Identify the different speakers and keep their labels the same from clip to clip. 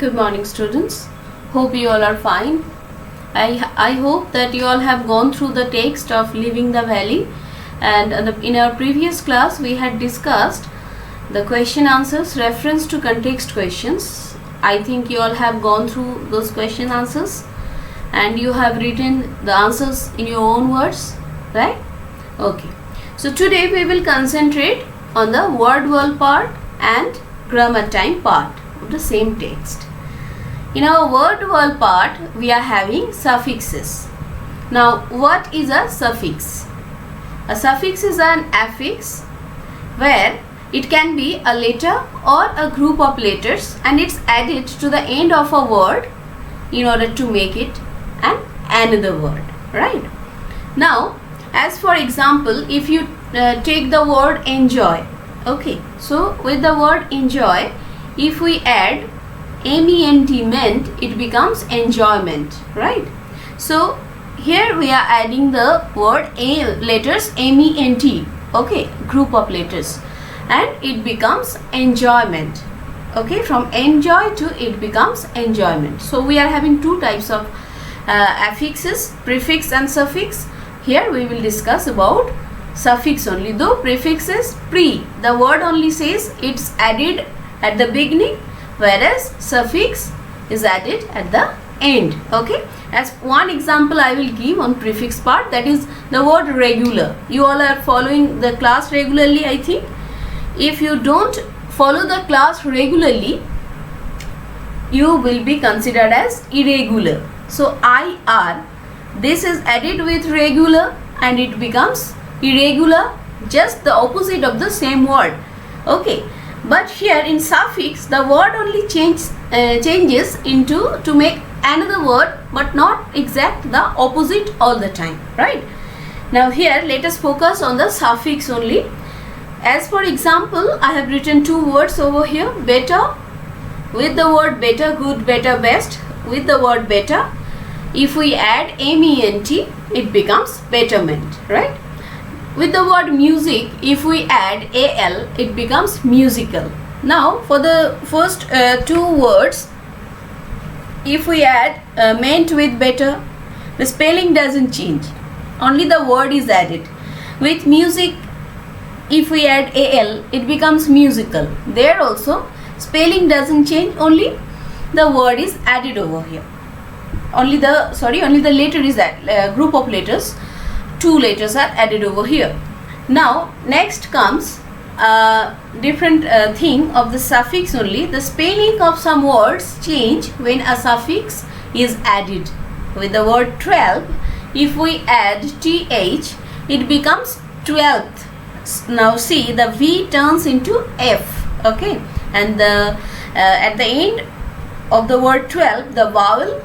Speaker 1: Good morning, students. Hope you all are fine. I hope that you all have gone through the text of Leaving the Valley, and in our previous class we had discussed the question answers reference to context questions. I think you all have gone through those question answers and you have written the answers in your own words, right? Okay. So today we will concentrate on the word wall part and grammar time part of the same text. In our word wall part, we are having suffixes. Now, what is a suffix? A suffix is an affix where it can be a letter or a group of letters and it's added to the end of a word in order to make it another word, right? Now, as for example, if you take the word enjoy, okay, so with the word enjoy, if we add ment, it becomes enjoyment, right? So here we are adding the word letters ment, okay, group of letters, and it becomes enjoyment, okay, from enjoy to it becomes enjoyment. So we are having two types of affixes, prefix and suffix. Here we will discuss about suffix only, though prefix is pre, the word only says it's added at the beginning, whereas suffix is added at the end, okay. As one example I will give on prefix part, that is the word regular. You all are following the class regularly, I think. If you don't follow the class regularly, you will be considered as irregular. So IR, this is added with regular and it becomes irregular, just the opposite of the same word, okay. But here in suffix, the word only changes into to make another word, but not exact the opposite all the time, right? Now here let us focus on the suffix only. As for example, I have written two words over here, better, with the word better, good, better, best. With the word better, if we add ment, it becomes betterment, right? With the word music, if we add al, it becomes musical. Now for the first two words, if we add meant with better, the spelling doesn't change, only the word is added. With music, if we add al, it becomes musical. There also spelling doesn't change, only the word is added over here. Only the letter is that group of letters, two letters are added over here. Now next comes a different thing of the suffix only. The spelling of some words change when a suffix is added. With the word 12, if we add th, it becomes 12th. Now see, the V turns into F, okay, and the at the end of the word 12, the vowel,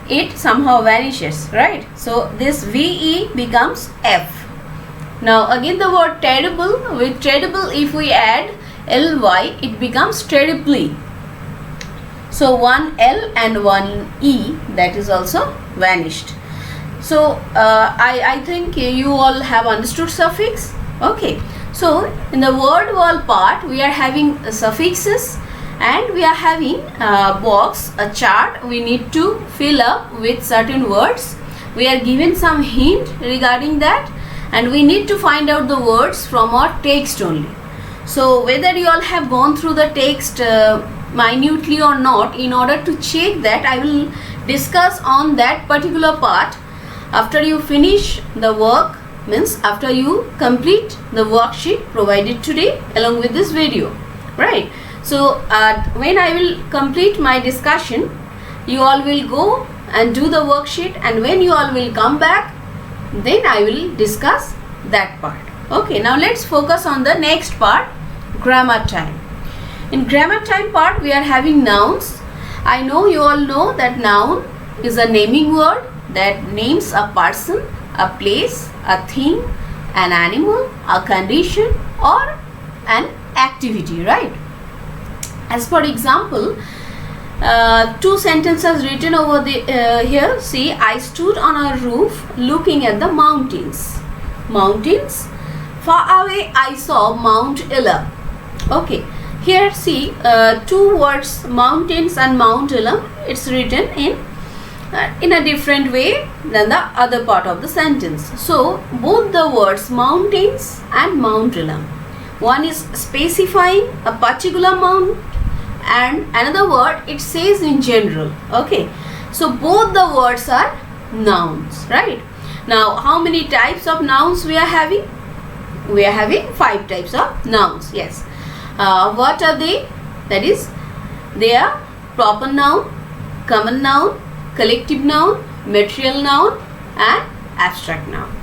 Speaker 1: it somehow vanishes, right? So this VE becomes F. Now again the word terrible, with terrible if we add ly, it becomes terribly. So one L and one E, that is also vanished. So I think you all have understood suffix, okay. So in the word wall part, we are having suffixes and we are having a box, a chart we need to fill up with certain words. We are given some hint regarding that and we need to find out the words from our text only. So whether you all have gone through the text minutely or not, in order to check that, I will discuss on that particular part after you finish the work, means after you complete the worksheet provided today along with this video, right? So when I will complete my discussion, you all will go and do the worksheet, and when you all will come back, then I will discuss that part. Okay, now let's focus on the next part, grammar time. In grammar time part, we are having nouns. I know you all know that noun is a naming word that names a person, a place, a thing, an animal, a condition, or an activity, right? As for example, two sentences written over the here. See, I stood on a roof looking at the mountains. Mountains. Far away I saw Mount Ella. Okay. Here see two words, mountains and Mount Elam. It's written in a different way than the other part of the sentence. So both the words mountains and Mount Elam, one is specifying a particular mount and another word it says in general. Okay, so both the words are nouns, right? Now how many types of nouns we are having? We are having 5 types of nouns. Yes. What are they? That is, they are proper noun, common noun, collective noun, material noun and abstract noun.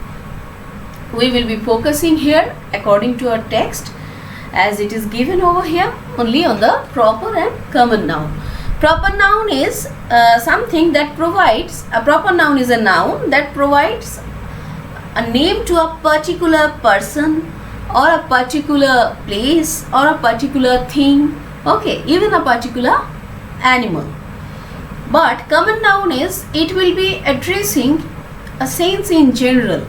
Speaker 1: We will be focusing here according to our text as it is given over here only on the proper and common noun. Proper noun is something that provides, a proper noun is a noun that provides a name to a particular person or a particular place or a particular thing, okay, even a particular animal. But common noun is, it will be addressing a sense in general.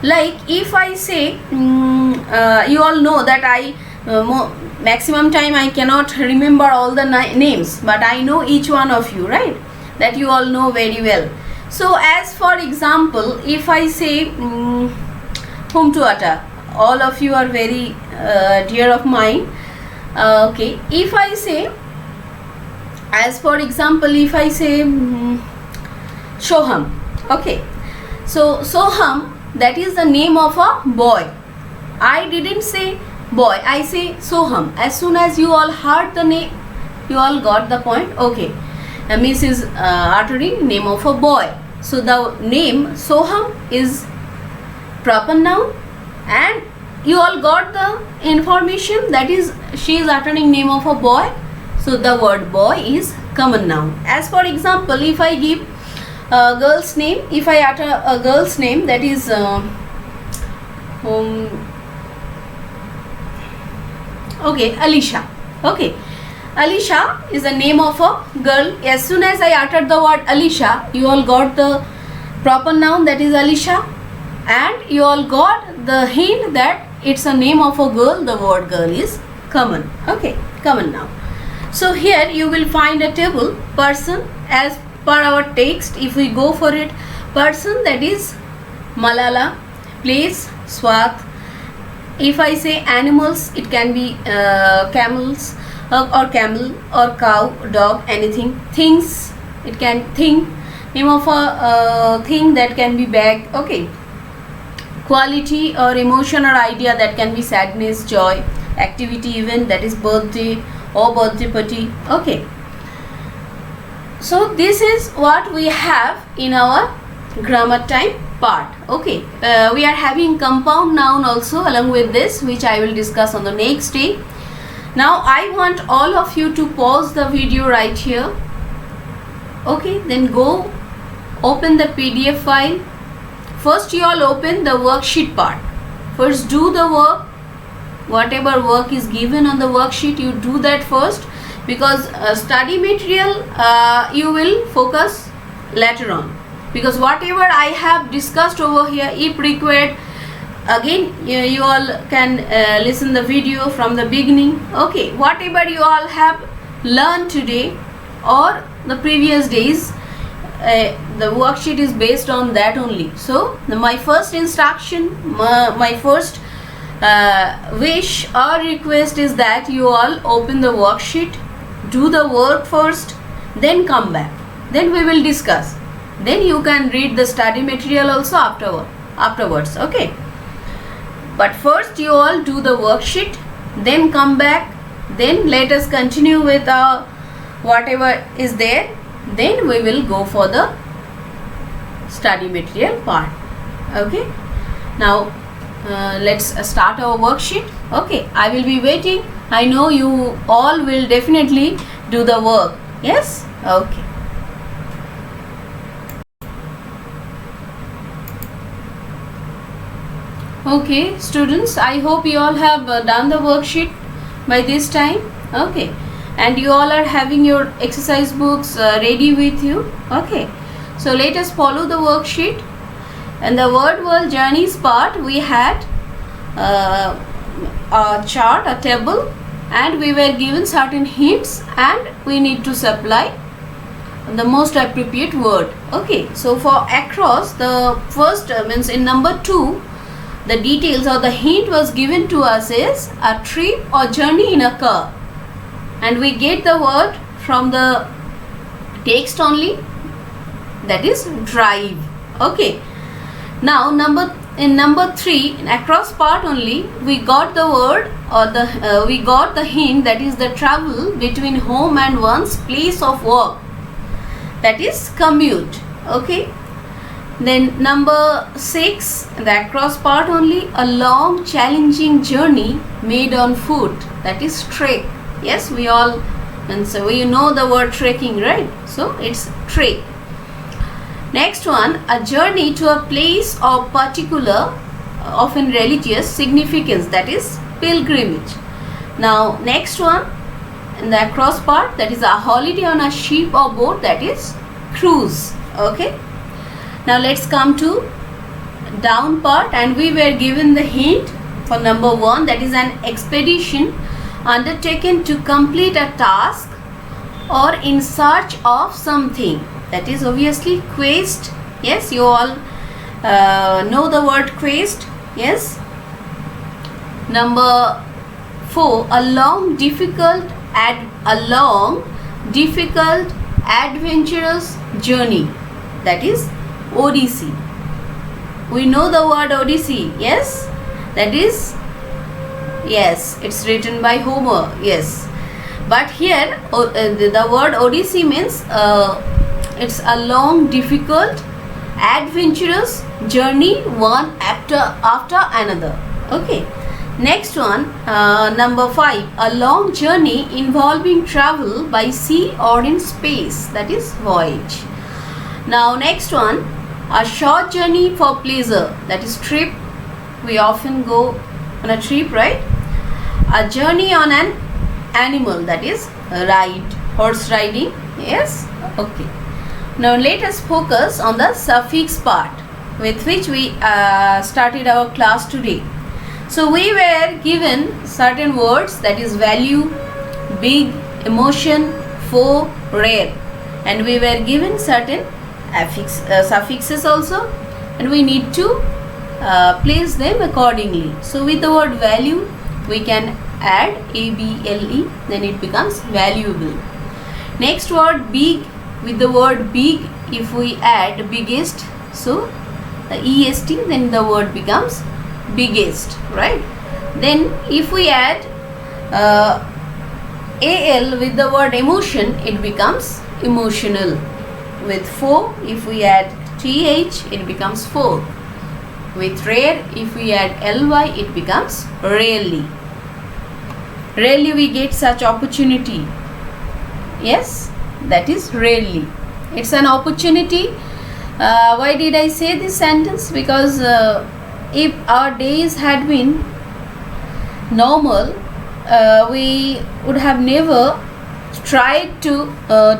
Speaker 1: Like if I say, you all know that I maximum time I cannot remember all the names, but I know each one of you, right? That you all know very well. So as for example, if I say Humtuata, all of you are very dear of mine. Okay, if I say, as for example, if I say Shoham, okay, so Soham, that is the name of a boy. I didn't say boy, I say Soham. As soon as you all heard the name, you all got the point. Okay, Miss is uttering name of a boy. So the name Soham is proper noun, and you all got the information, that is, she is uttering name of a boy. So the word boy is common noun. As for example, if I give a girl's name, if I utter a girl's name, that is okay, Alisha. Okay, Alisha is the name of a girl. As soon as I uttered the word Alisha, you all got the proper noun, that is Alisha, and you all got the hint that it's a name of a girl. The word girl is common. Okay, common noun. So here you will find a table, person, as per our text. If we go for it, person, that is Malala, place Swat. If I say animals, it can be camels or camel or cow, dog, anything. Things, it can thing, name of a thing, that can be bag. Okay, quality or emotion or idea, that can be sadness, joy, activity, event, that is birthday or birthday party. Okay, so this is what we have in our grammar time part. Okay, we are having compound noun also along with this, which I will discuss on the next day. Now I want all of you to pause the video right here. Okay, then go open the PDF file. First you all open the worksheet part. First do the work, whatever work is given on the worksheet, you do that first, because study material you will focus later on, because whatever I have discussed over here, if required, again you all can listen the video from the beginning. Okay, whatever you all have learned today or the previous days, the worksheet is based on that only. So my first instruction, my first wish or request is that you all open the worksheet, do the work first, then come back, then we will discuss, then you can read the study material also afterwards. Okay, but first you all do the worksheet, then come back, then let us continue with whatever is there, then we will go for the study material part. Okay, now let's start our worksheet. Okay, I will be waiting. I know you all will definitely do the work. Yes? Okay. Okay, students, I hope you all have done the worksheet by this time. Okay, and you all are having your exercise books ready with you. Okay, so let us follow the worksheet. And the word world journeys part, we had a chart, a table and we were given certain hints and we need to supply the most appropriate word. Okay, so for across, the first means in number 2, the details or the hint was given to us is a trip or journey in a car, and we get the word from the text only, that is drive. Okay, now in number 3, in across part only, we got the word or we got the hint, that is the travel between home and one's place of work, that is commute. Okay, then number 6, the across part only, a long challenging journey made on foot, that is trek. Yes, we all, and so we know the word trekking, right? So it's trek. Next one, a journey to a place of particular, often religious significance, that is pilgrimage. Now next one, in the across part, that is a holiday on a ship or boat, that is cruise. Okay, now let's come to down part, and we were given the hint for number 1, that is an expedition undertaken to complete a task or in search of something, that is obviously quest. Yes, you all know the word quest. Yes. Number 4, a long difficult adventurous journey, that is odyssey. We know the word odyssey. Yes, that is, yes, it's written by Homer. Yes, but here the word odyssey means it's a long difficult adventurous journey, one after another. Okay, next one, number 5, a long journey involving travel by sea or in space, that is voyage. Now next one, a short journey for pleasure, that is trip. We often go on a trip, right? A journey on an animal, that is ride, horse riding. Yes. Okay, now let us focus on the suffix part with which we started our class today. So we were given certain words, that is value, big, emotion, for, rare, and we were given certain suffixes also, and we need to place them accordingly. So with the word value, we can add able, then it becomes valuable. Next word big, with the word big, if we add biggest, so the est, then the word becomes biggest, right? Then if we add al with the word emotion, it becomes emotional. With for, if we add th, it becomes for. With rare, if we add ly, it becomes rarely. Rarely we get such opportunity. Yes, that is rarely. It's an opportunity. Why did I say this sentence? Because if our days had been normal, we would have never tried to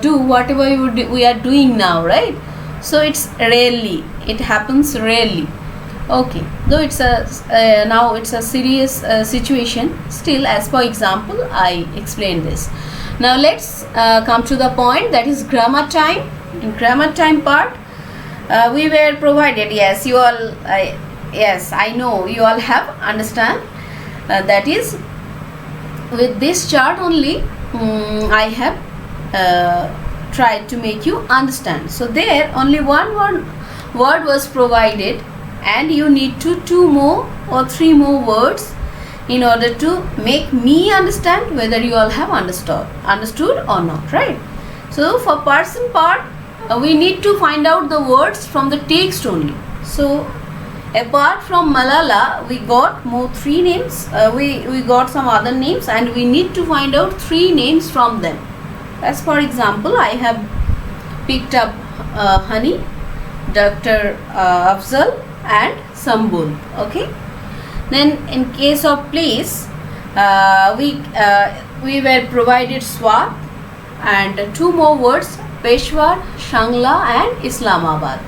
Speaker 1: do whatever we are doing now, right? So it's rarely, it happens rarely. Okay, though it's a now it's a serious situation, still as per example I explained this. Now let's come to the point, that is grammar time. In grammar time part, we were provided, yes, you all yes, I know you all have understand, that is with this chart only I have tried to make you understand. So there only one word was provided, and you need two more or three more words in order to make me understand whether you all have understood or not, right? So for person part, we need to find out the words from the text only. So apart from Malala, we got more 3 names, we got some other names, and we need to find out 3 names from them. As for example, I have picked up Honey, Dr. Afzal and Sambul. Okay, then in case of place, we were provided Swat and 2 more words, Peshawar, Shangla and Islamabad.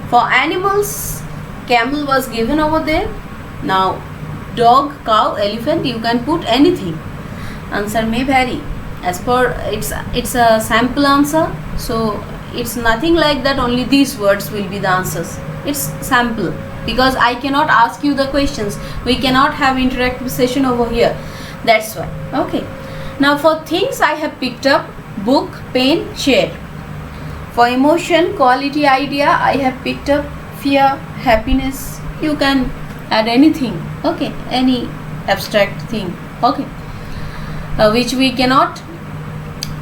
Speaker 1: For animals, camel was given over there. Now dog, cow, elephant, you can put anything. Answer may vary. As per it's a sample answer, so it's nothing like that only these words will be the answers. It's sample, because I cannot ask you the questions. We cannot have interactive session over here. That's why. Okay. Now for things I have picked up: book, pen, chair. For emotion, quality, idea, I have picked up fear, happiness. You can add anything. Okay, any abstract thing. Okay, which we cannot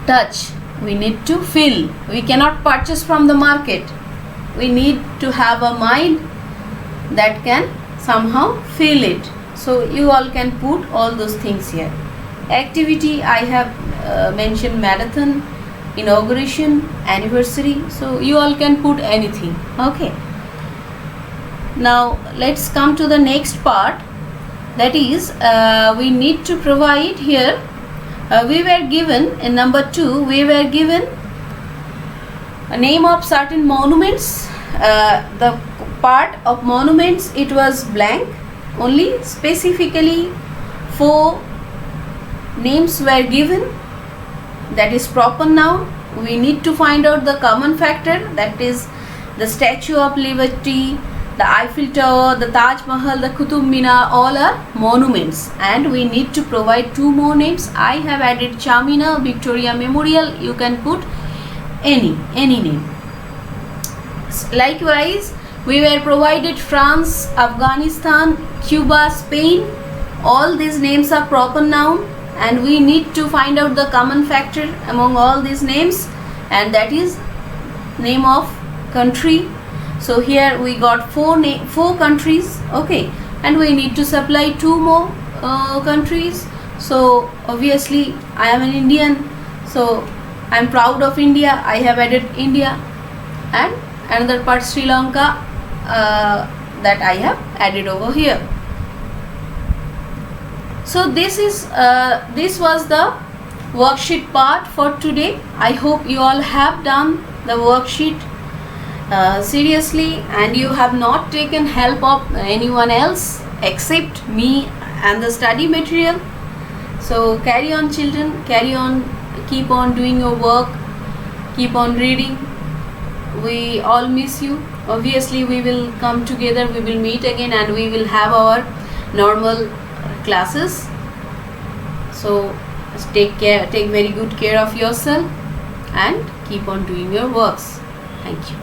Speaker 1: touch. We need to feel. We cannot purchase from the market. We need to have a mind that can somehow feel it. So you all can put all those things here. Activity, I have mentioned marathon, inauguration, anniversary. So you all can put anything. Okay. Now let's come to the next part. That is, we need to provide here. We were given in number 2. We were given a name of certain monuments. The part of monuments, it was blank. Only specifically 4 names were given. That is proper noun. We need to find out the common factor. That is the Statue of Liberty, the Eiffel Tower, the Taj Mahal, the Qutub Minar, all are monuments, and we need to provide 2 more names. I have added Charminar, Victoria Memorial. You can put any name. Likewise, we were provided France, Afghanistan, Cuba, Spain. All these names are proper noun, and we need to find out the common factor among all these names, and that is name of country. So here we got 4 countries. Okay, and we need to supply 2 more countries. So obviously I am an Indian, so I am proud of India. I have added India, and another part Sri Lanka that I have added over here. So this was the worksheet part for today. I hope you all have done the worksheet seriously, and you have not taken help of anyone else except me and the study material. So carry on, children, carry on, keep on doing your work, keep on reading. We all miss you. Obviously we will come together, we will meet again, and we will have our normal classes. So take very good care of yourself and keep on doing your works. Thank you.